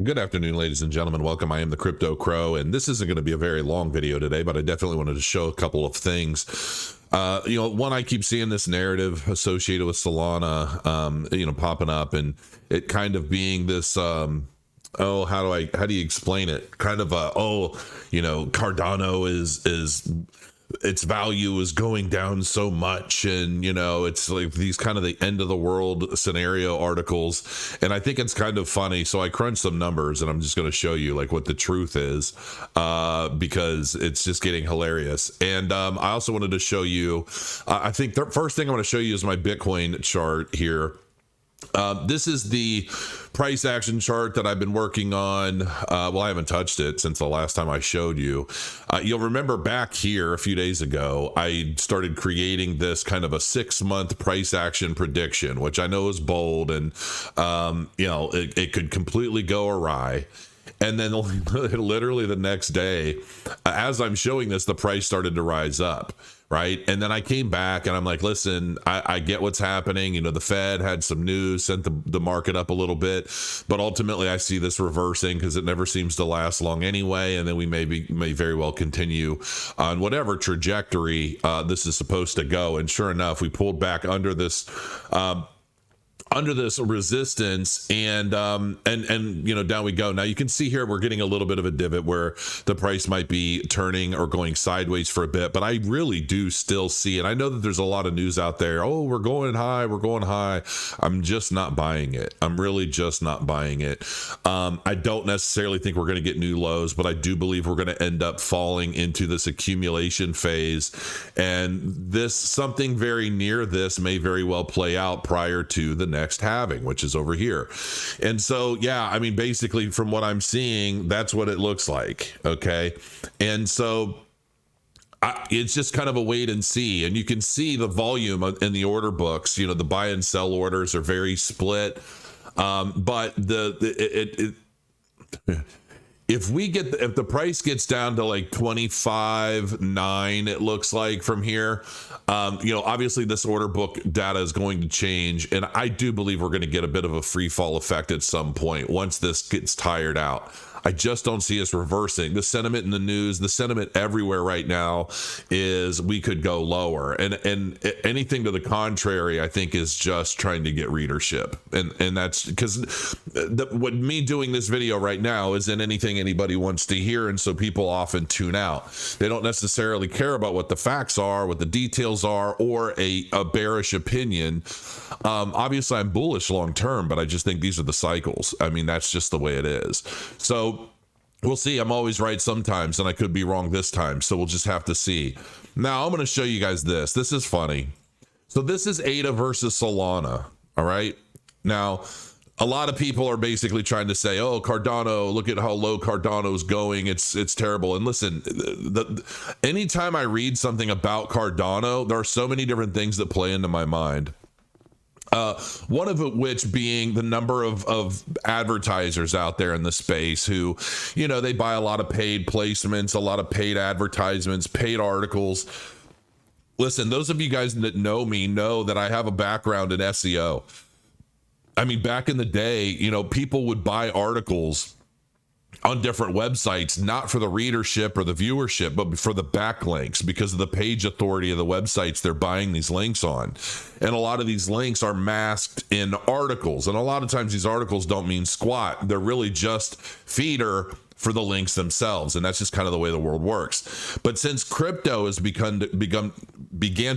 Good afternoon, ladies and gentlemen. Welcome. I am the Crypto Crow, and this isn't going to be a very long video today, but I definitely wanted to show a couple of things. One, I keep seeing this narrative associated with Solana, popping up, and it kind of being this, how do you explain it? Kind of Cardano is its value is going down so much, and it's like these kind of the end of the world scenario articles, and I think it's kind of funny. So I crunched some numbers, and I'm just going to show you like what the truth is, because it's just getting hilarious. And I also wanted to show you, I think the first thing I want to show you is my Bitcoin chart here. This is the price action chart that I've been working on. I haven't touched it since the last time I showed you. You'll remember back here a few days ago, I started creating this kind of a 6-month price action prediction, which I know is bold, and it could completely go awry. And then literally the next day, as I'm showing this, the price started to rise up, right? And then I came back and I'm like, listen, I get what's happening. The Fed had some news, sent the market up a little bit, but ultimately I see this reversing because it never seems to last long anyway. And then we may very well continue on whatever trajectory this is supposed to go. And sure enough, we pulled back under this resistance, and down we go. Now you can see here we're getting a little bit of a divot where the price might be turning or going sideways for a bit, but I really do still see it. I know that there's a lot of news out there. Oh, we're going high. I'm just not buying it. I'm really just not buying it. I don't necessarily think we're going to get new lows, but I do believe we're going to end up falling into this accumulation phase, and something very near this may very well play out prior to the next halving, which is over here. And so, basically from what I'm seeing, that's what it looks like. Okay. And so it's just kind of a wait and see. And you can see the volume in the order books. The buy and sell orders are very split. But if the price gets down to like 25.9, it looks like from here, obviously this order book data is going to change. And I do believe we're going to get a bit of a free fall effect at some point once this gets tired out. I just don't see us reversing. The sentiment in the news, the sentiment everywhere right now is we could go lower. And anything to the contrary, I think, is just trying to get readership. And that's because what me doing this video right now isn't anything anybody wants to hear. And so people often tune out. They don't necessarily care about what the facts are, what the details are, or a bearish opinion. Obviously, I'm bullish long term, but I just think these are the cycles. That's just the way it is. So we'll see. I'm always right sometimes, and I could be wrong this time. So we'll just have to see. Now, I'm going to show you guys this. This is funny. So this is ADA versus Solana. All right. Now, a lot of people are basically trying to say, oh, Cardano, look at how low Cardano is going. It's terrible. And listen, anytime I read something about Cardano, there are so many different things that play into my mind. One of which being the number of advertisers out there in the space who, they buy a lot of paid placements, a lot of paid advertisements, paid articles. Listen, those of you guys that know me know that I have a background in SEO. Back in the day, people would buy articles on different websites, not for the readership or the viewership, but for the backlinks, because of the page authority of the websites they're buying these links on. And a lot of these links are masked in articles. And a lot of times these articles don't mean squat. They're really just feeder for the links themselves. And that's just kind of the way the world works. But since crypto has began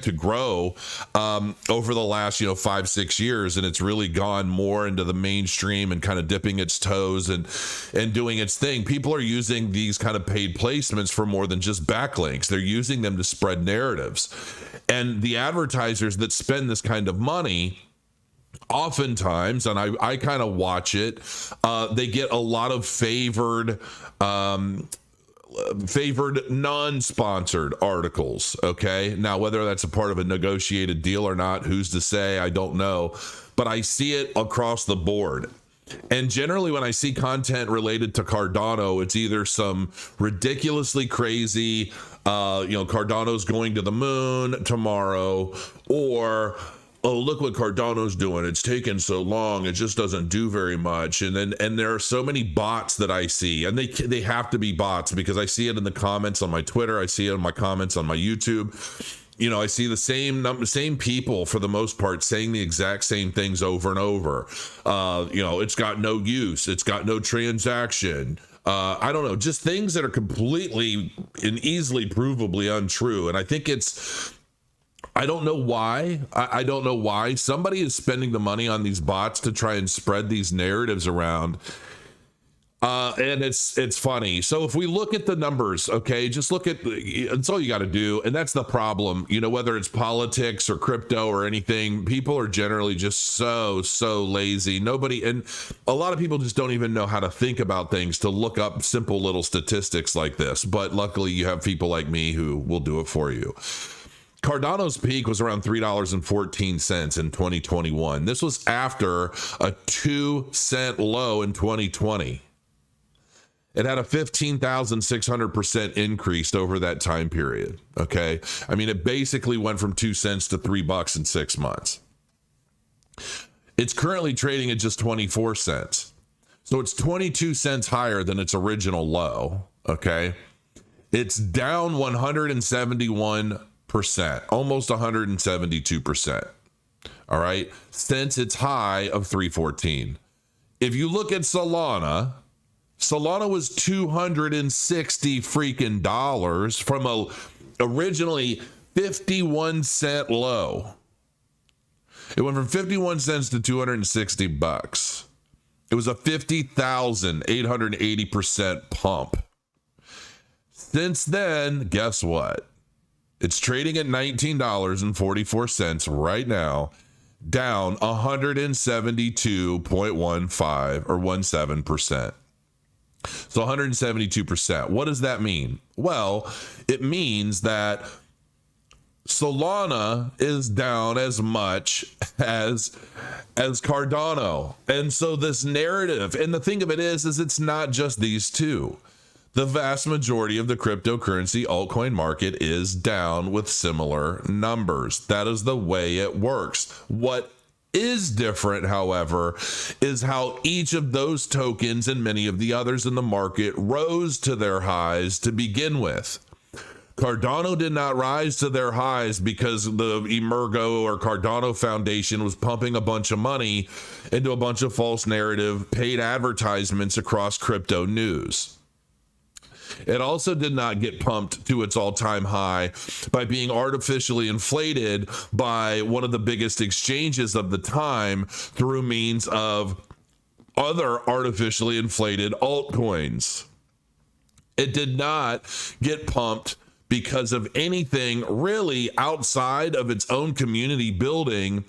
to grow over the last 5-6 years, and it's really gone more into the mainstream and kind of dipping its toes and doing its thing, people are using these kind of paid placements for more than just backlinks. They're using them to spread narratives. And the advertisers that spend this kind of money, oftentimes, and I kind of watch it, they get a lot of favored non-sponsored articles. Okay. Now, whether that's a part of a negotiated deal or not, who's to say? I don't know, but I see it across the board. And generally when I see content related to Cardano, it's either some ridiculously crazy, Cardano's going to the moon tomorrow, or oh, look what Cardano's doing. It's taken so long. It just doesn't do very much. And there are so many bots that I see, and they have to be bots because I see it in the comments on my Twitter. I see it in my comments on my YouTube. You know, I see the same people for the most part saying the exact same things over and over. You know, it's got no use. It's got no transaction. I don't know, just things that are completely and easily provably untrue. And I think I don't know why. I don't know why somebody is spending the money on these bots to try and spread these narratives around. And it's funny. So if we look at the numbers, okay, just look at, that's all you got to do. And that's the problem, you know, whether it's politics or crypto or anything, people are generally just so lazy. And a lot of people just don't even know how to think about things to look up simple little statistics like this. But luckily you have people like me who will do it for you. Cardano's peak was around $3.14 in 2021. This was after a 2-cent low in 2020. It had a 15,600% increase over that time period. Okay. I mean, it basically went from 2 cents to $3 in 6 months. It's currently trading at just 24 cents. So it's 22 cents higher than its original low. Okay. It's down 171%, almost 172%. All right. Since its high of 314. If you look at Solana was $260 freaking dollars from a originally 51 cent low. It went from 51 cents to 260 bucks. It was a 50,880% pump. Since then, guess what? It's trading at $19.44 right now, down 172.15 or 17%. So 172%. What does that mean? Well, it means that Solana is down as much as Cardano. And so this narrative, and the thing of it is it's not just these two. The vast majority of the cryptocurrency altcoin market is down with similar numbers. That is the way it works. What is different, however, is how each of those tokens and many of the others in the market rose to their highs to begin with. Cardano did not rise to their highs because the Emergo or Cardano Foundation was pumping a bunch of money into a bunch of false narrative paid advertisements across crypto news. It also did not get pumped to its all-time high by being artificially inflated by one of the biggest exchanges of the time through means of other artificially inflated altcoins. It did not get pumped because of anything really outside of its own community building,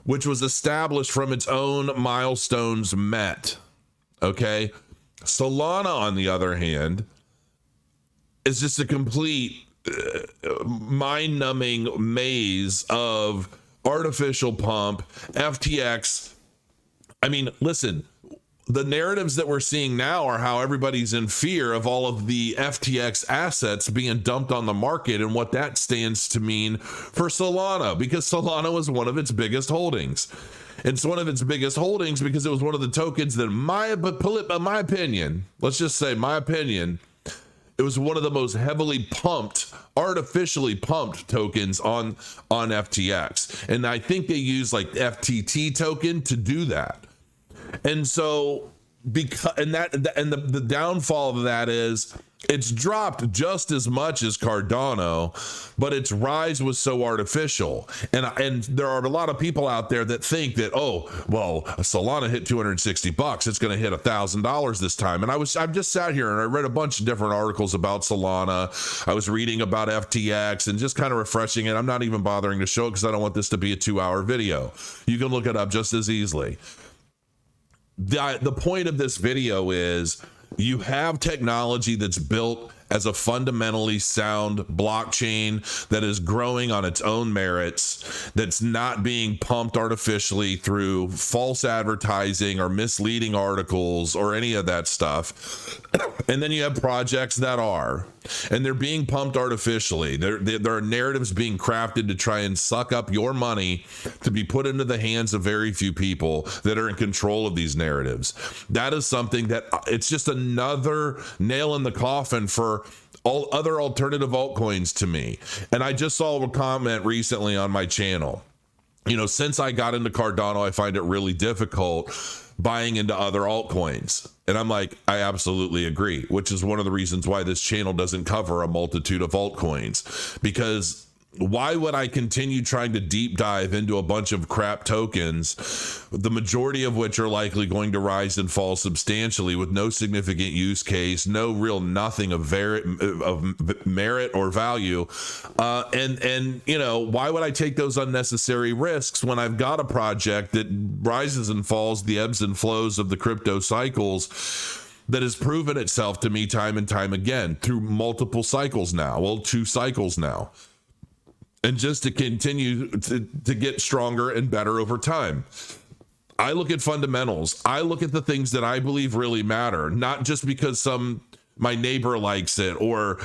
which was established from its own milestones met. Okay? Solana, on the other hand, is just a complete mind-numbing maze of artificial pump, FTX. I mean, listen, the narratives that we're seeing now are how everybody's in fear of all of the FTX assets being dumped on the market and what that stands to mean for Solana, because Solana was one of its biggest holdings. It's one of its biggest holdings because it was one of the tokens that, my opinion, let's just say my opinion, it was one of the most heavily pumped, artificially pumped tokens on FTX. And I think they use like FTT token to do that. And so the downfall of that is it's dropped just as much as Cardano, but its rise was so artificial. And there are a lot of people out there that think that, oh, well, Solana hit $260, it's going to hit $1,000 this time. And I've just sat here and I read a bunch of different articles about Solana. I was reading about FTX and just kind of refreshing it. I'm not even bothering to show it because I don't want this to be a 2-hour video. You can look it up just as easily. The point of this video is you have technology that's built as a fundamentally sound blockchain that is growing on its own merits, that's not being pumped artificially through false advertising or misleading articles or any of that stuff. And then you have projects that are. and they're being pumped artificially. There are narratives being crafted to try and suck up your money to be put into the hands of very few people that are in control of these narratives. That is something that it's just another nail in the coffin for all other alternative altcoins to me. And I just saw a comment recently on my channel. You know, since I got into Cardano, I find it really difficult buying into other altcoins. And I'm like, I absolutely agree, which is one of the reasons why this channel doesn't cover a multitude of altcoins, because why would I continue trying to deep dive into a bunch of crap tokens, the majority of which are likely going to rise and fall substantially with no significant use case, no real nothing of merit or value, and you know, why would I take those unnecessary risks when I've got a project that rises and falls, the ebbs and flows of the crypto cycles, that has proven itself to me time and time again through multiple cycles now, well, 2 cycles now. And just to continue to get stronger and better over time. I look at fundamentals. I look at the things that I believe really matter, not just because my neighbor likes it or,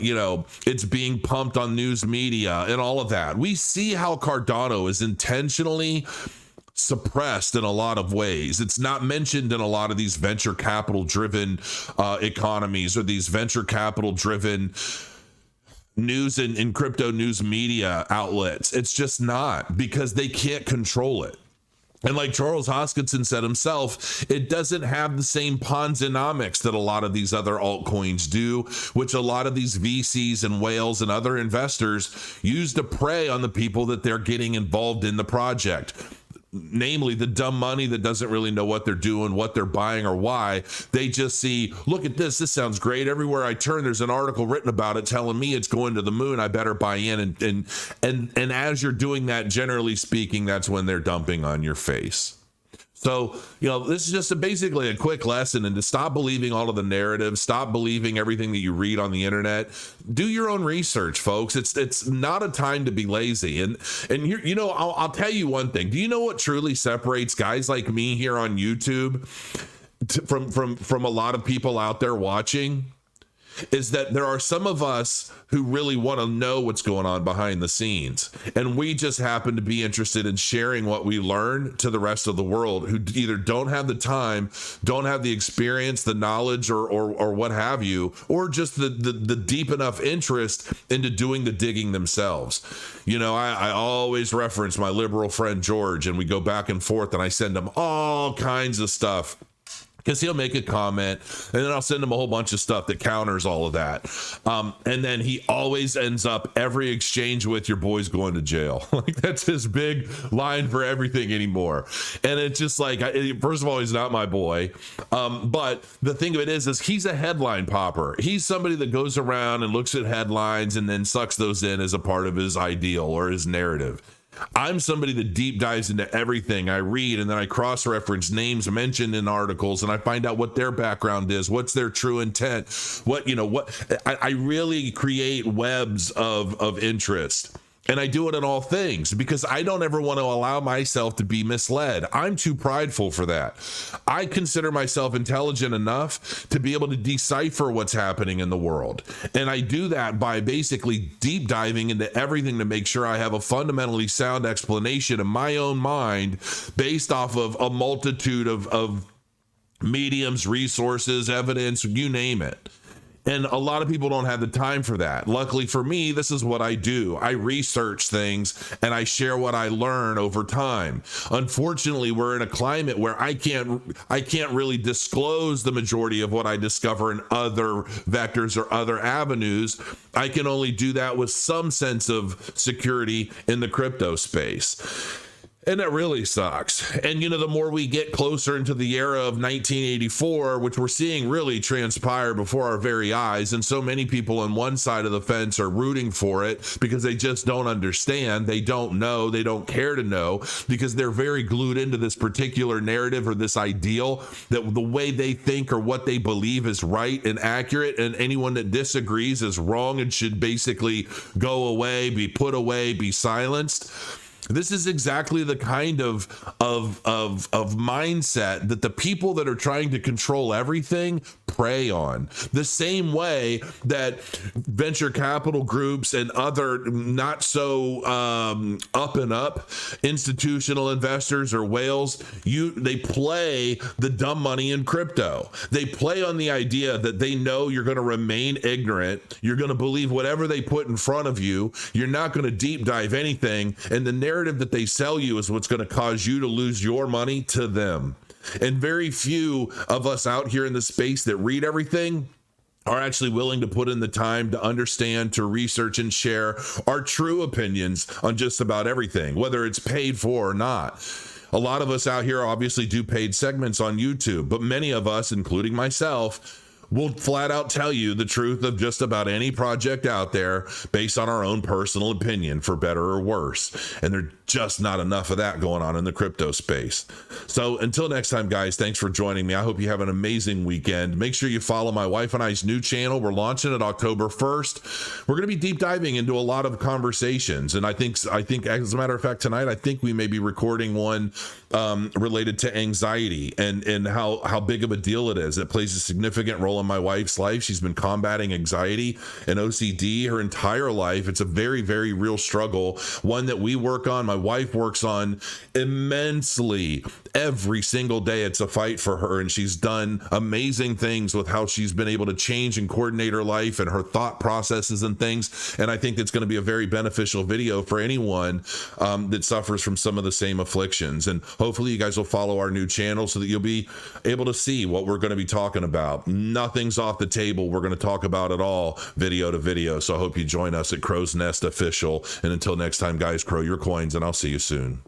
you know, it's being pumped on news media and all of that. We see how Cardano is intentionally suppressed in a lot of ways. It's not mentioned in a lot of these venture capital driven economies or these venture capital driven news and crypto news media outlets. It's just not, because they can't control it. And like Charles Hoskinson said himself, it doesn't have the same Ponzi-nomics that a lot of these other altcoins do, which a lot of these VCs and whales and other investors use to prey on the people that they're getting involved in the project. Namely, the dumb money that doesn't really know what they're doing, what they're buying, or why. They just see, look at this sounds great. Everywhere I turn, there's an article written about it telling me it's going to the moon. I better buy in. And as you're doing that, generally speaking, that's when they're dumping on your face. So, you know, this is just basically a quick lesson, and to stop believing all of the narratives, stop believing everything that you read on the internet. Do your own research, folks. It's not a time to be lazy. And here, you know, I'll tell you one thing. Do you know what truly separates guys like me here on YouTube from a lot of people out there watching? Is that there are some of us who really want to know what's going on behind the scenes. And we just happen to be interested in sharing what we learn to the rest of the world who either don't have the time, don't have the experience, the knowledge, or what have you, or just the deep enough interest into doing the digging themselves. You know, I always reference my liberal friend George, and we go back and forth, and I send him all kinds of stuff, because he'll make a comment and then I'll send him a whole bunch of stuff that counters all of that. And then he always ends up every exchange with, your boy's going to jail. Like, that's his big line for everything anymore. And it's just like, first of all, he's not my boy. But the thing of it is he's a headline popper. He's somebody that goes around and looks at headlines and then sucks those in as a part of his ideal or his narrative. I'm somebody that deep dives into everything I read, and then I cross-reference names mentioned in articles, and I find out what their background is, what's their true intent, I really create webs of interest. And I do it in all things because I don't ever want to allow myself to be misled. I'm too prideful for that. I consider myself intelligent enough to be able to decipher what's happening in the world. And I do that by basically deep diving into everything to make sure I have a fundamentally sound explanation in my own mind based off of a multitude of mediums, resources, evidence, you name it. And a lot of people don't have the time for that. Luckily for me, this is what I do. I research things and I share what I learn over time. Unfortunately, we're in a climate where I can't really disclose the majority of what I discover in other vectors or other avenues. I can only do that with some sense of security in the crypto space. And that really sucks. And, you know, the more we get closer into the era of 1984, which we're seeing really transpire before our very eyes, and so many people on one side of the fence are rooting for it because they just don't understand, they don't know, they don't care to know, because they're very glued into this particular narrative or this ideal that the way they think or what they believe is right and accurate, and anyone that disagrees is wrong and should basically go away, be put away, be silenced. This is exactly the kind of mindset that the people that are trying to control everything prey on. The same way that venture capital groups and other not so up and up institutional investors or whales, they play the dumb money in crypto. They play on the idea that they know you're going to remain ignorant. You're going to believe whatever they put in front of you. You're not going to deep dive anything. And the narrative that they sell you is what's going to cause you to lose your money to them. And very few of us out here in the space that read everything are actually willing to put in the time to understand, to research and share our true opinions on just about everything, whether it's paid for or not. A lot of us out here obviously do paid segments on YouTube, but many of us, including myself, will flat out tell you the truth of just about any project out there based on our own personal opinion, for better or worse. And there's just not enough of that going on in the crypto space. So until next time, guys, thanks for joining me. I hope you have an amazing weekend. Make sure you follow my wife and I's new channel. We're launching it October 1st. We're going to be deep diving into a lot of conversations. And I think as a matter of fact, tonight, I think we may be recording one related to anxiety and how big of a deal it is. It plays a significant role in my wife's life. She's been combating anxiety and OCD her entire life. It's a very, very real struggle, one that we work on. My wife works on immensely every single day. It's a fight for her, and she's done amazing things with how she's been able to change and coordinate her life and her thought processes and things. And I think it's going to be a very beneficial video for anyone that suffers from some of the same afflictions. And hopefully you guys will follow our new channel so that you'll be able to see what we're going to be talking about. Nothing's off the table. We're going to talk about it all video to video. So I hope you join us at Crow's Nest Official. And until next time, guys, crow your coins, and I'll see you soon.